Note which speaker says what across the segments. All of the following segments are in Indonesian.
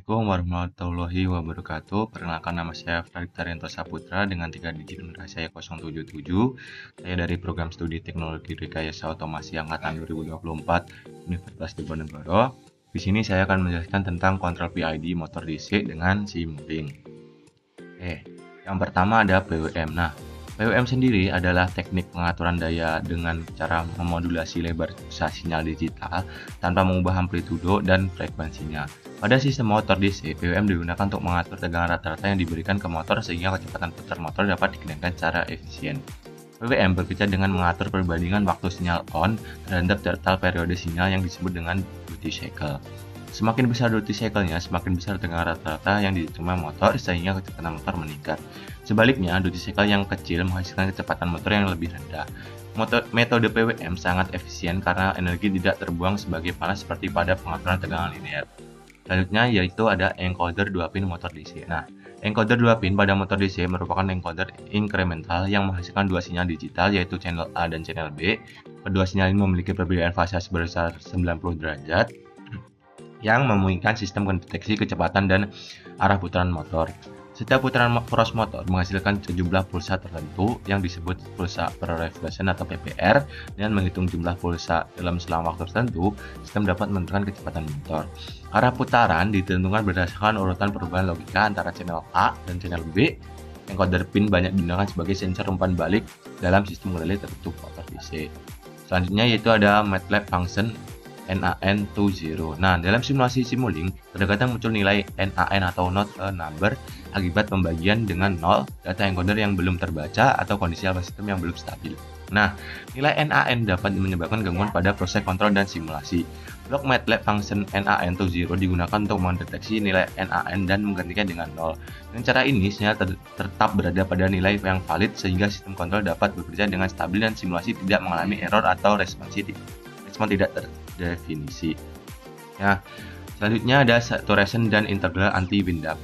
Speaker 1: Assalamualaikum warahmatullahi wabarakatuh. Perkenalkan, nama saya Farid Taryanto Saputra dengan 3 digit NIK saya 077. Saya dari program studi teknologi rekayasa otomasi angkatan 2024 Universitas Diponegoro. Di sini saya akan menjelaskan tentang kontrol PID motor DC dengan Simulink. Yang pertama ada PWM. PWM sendiri adalah teknik pengaturan daya dengan cara memodulasi lebar pulsa sinyal digital tanpa mengubah amplitudo dan frekuensinya. Pada sistem motor DC, PWM digunakan untuk mengatur tegangan rata-rata yang diberikan ke motor sehingga kecepatan putar motor dapat dikendalikan secara efisien. PWM bekerja dengan mengatur perbandingan waktu sinyal on terhadap total periode sinyal yang disebut dengan duty cycle. Semakin besar duty cycle-nya, semakin besar tegangan rata-rata yang diterima motor sehingga kecepatan motor meningkat. Sebaliknya, duty cycle yang kecil menghasilkan kecepatan motor yang lebih rendah. Metode PWM sangat efisien karena energi tidak terbuang sebagai panas seperti pada pengaturan tegangan linear. Selanjutnya yaitu ada encoder 2 pin motor DC. Encoder 2 pin pada motor DC merupakan encoder incremental yang menghasilkan dua sinyal digital yaitu channel A dan channel B. Kedua sinyal ini memiliki perbedaan fase sebesar 90 derajat yang memungkinkan sistem mendeteksi kecepatan dan arah putaran motor. Setiap putaran poros motor menghasilkan sejumlah pulsa tertentu yang disebut pulsa per revolution atau PPR. Dengan menghitung jumlah pulsa dalam selang waktu tertentu, sistem dapat menentukan kecepatan motor. Arah putaran ditentukan berdasarkan urutan perubahan logika antara channel A dan channel B. Encoder pin banyak digunakan sebagai sensor umpan balik dalam sistem kendali tertutup motor DC. Selanjutnya yaitu ada MATLAB function NaN20. Dalam simulasi Simulink, terkadang muncul nilai NaN atau not a number akibat pembagian dengan 0 data encoder yang belum terbaca atau kondisi alarm sistem yang belum stabil. Nilai NaN dapat menyebabkan gangguan pada proses kontrol dan simulasi. Blok MATLAB function NaN20 digunakan untuk mendeteksi nilai NaN dan menggantinya dengan 0. Dengan cara ini, sinyal tetap berada pada nilai yang valid sehingga sistem kontrol dapat bekerja dengan stabil dan simulasi tidak mengalami error atau respon tidak terdefinisi. Selanjutnya ada saturation dan integral anti-wind up.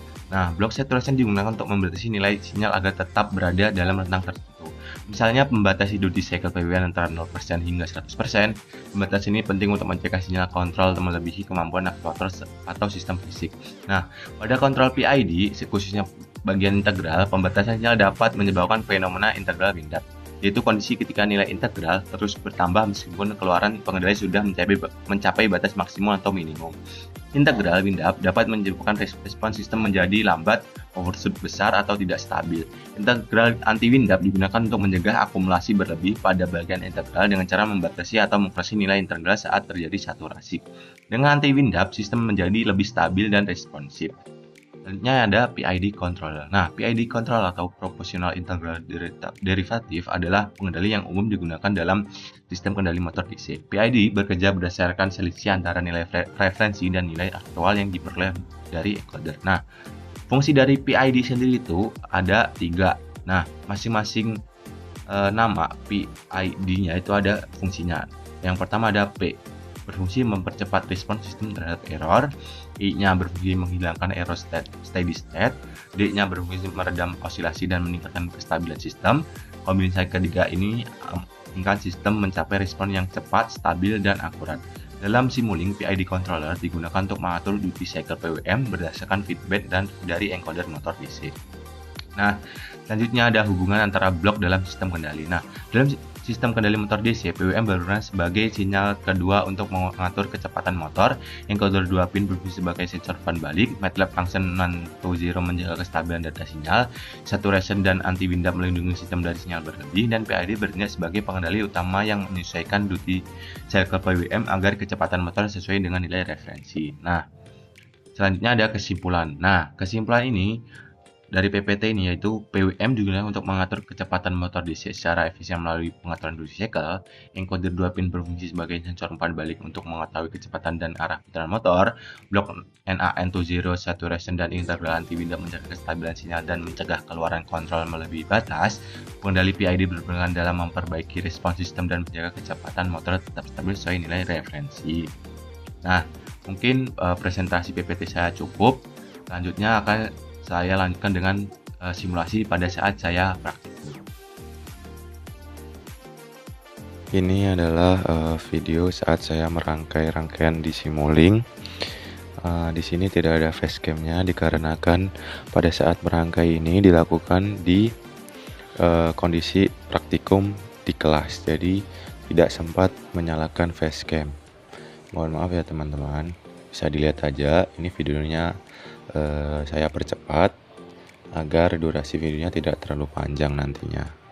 Speaker 1: Blok saturation digunakan untuk membatasi nilai sinyal agar tetap berada dalam rentang tertentu. Misalnya membatasi duty cycle PWM antara 0% hingga 100%. Pembatasan ini penting untuk mencegah sinyal kontrol melebihi kemampuan aktuator atau sistem fisik. Pada kontrol PID, khususnya bagian integral, pembatasan sinyal dapat menyebabkan fenomena integral wind up, yaitu kondisi ketika nilai integral terus bertambah meskipun keluaran pengendali sudah mencapai batas maksimum atau minimum. Integral wind up dapat menyebabkan respon sistem menjadi lambat, overshoot besar, atau tidak stabil. Integral anti-wind up digunakan untuk mencegah akumulasi berlebih pada bagian integral dengan cara membatasi atau mengkoreksi nilai integral saat terjadi saturasi. Dengan anti-wind up, sistem menjadi lebih stabil dan responsif. Selanjutnya ada PID controller. PID controller atau proportional integral derivative adalah pengendali yang umum digunakan dalam sistem kendali motor DC. PID bekerja berdasarkan selisih antara nilai referensi dan nilai aktual yang diperoleh dari encoder. Fungsi dari PID sendiri itu ada 3. Masing-masing nama PID-nya itu ada fungsinya. Yang pertama ada P, berfungsi mempercepat respon sistem terhadap error. I-nya berfungsi menghilangkan error steady state. D-nya berfungsi meredam osilasi dan meningkatkan kestabilan sistem. Kombinasi ketiga ini memungkinkan sistem mencapai respon yang cepat, stabil, dan akurat. Dalam Simulink, PID controller digunakan untuk mengatur duty cycle PWM berdasarkan feedback dari encoder motor DC. Selanjutnya ada hubungan antara blok dalam sistem kendali. Dalam sistem kendali motor DC, PWM berperan sebagai sinyal kedua untuk mengatur kecepatan motor. Encoder 2 pin berfungsi sebagai sensor umpan balik. MATLAB function NaN20 menjaga kestabilan data sinyal. Saturation dan anti-wind up melindungi sistem dari sinyal berlebih. Dan PID bertindak sebagai pengendali utama yang menyesuaikan duty cycle PWM agar kecepatan motor sesuai dengan nilai referensi. Selanjutnya ada kesimpulan. Kesimpulan ini dari PPT ini yaitu PWM digunakan untuk mengatur kecepatan motor DC secara efisien melalui pengaturan duty cycle. Encoder 2 pin berfungsi sebagai sensor umpan balik untuk mengetahui kecepatan dan arah putaran motor. Blok NaN20 saturation dan integral anti-wind up menjaga kestabilan sinyal dan mencegah keluaran kontrol melebihi batas. Pengendali PID berperan dalam memperbaiki respons sistem dan menjaga kecepatan motor tetap stabil sesuai nilai referensi. Mungkin presentasi PPT saya cukup. Selanjutnya akan saya lanjutkan dengan simulasi pada saat saya praktikum.
Speaker 2: Ini adalah video saat saya merangkai rangkaian di Simulink.
Speaker 1: Di sini tidak ada facecam-nya dikarenakan pada saat merangkai ini dilakukan di kondisi praktikum di kelas, jadi tidak sempat menyalakan facecam. Mohon maaf ya teman-teman, bisa dilihat aja ini videonya saya percepat agar durasi videonya tidak terlalu panjang nantinya.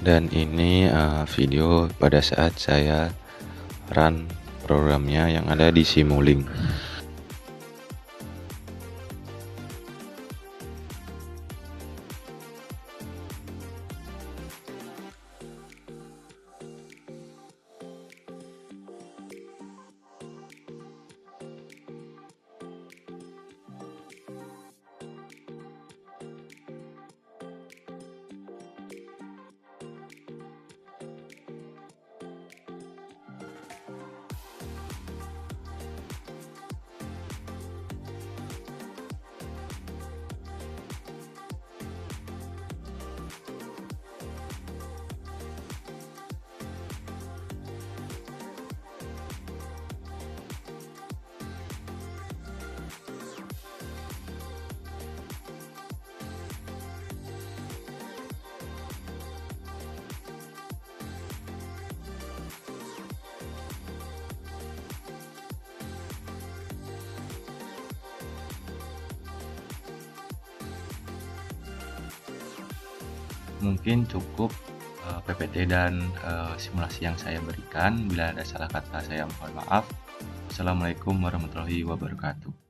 Speaker 1: Dan ini video pada saat saya run programnya yang ada di Simulink. Mungkin cukup PPT dan simulasi yang saya berikan. Bila ada salah kata saya mohon maaf. Assalamualaikum warahmatullahi wabarakatuh.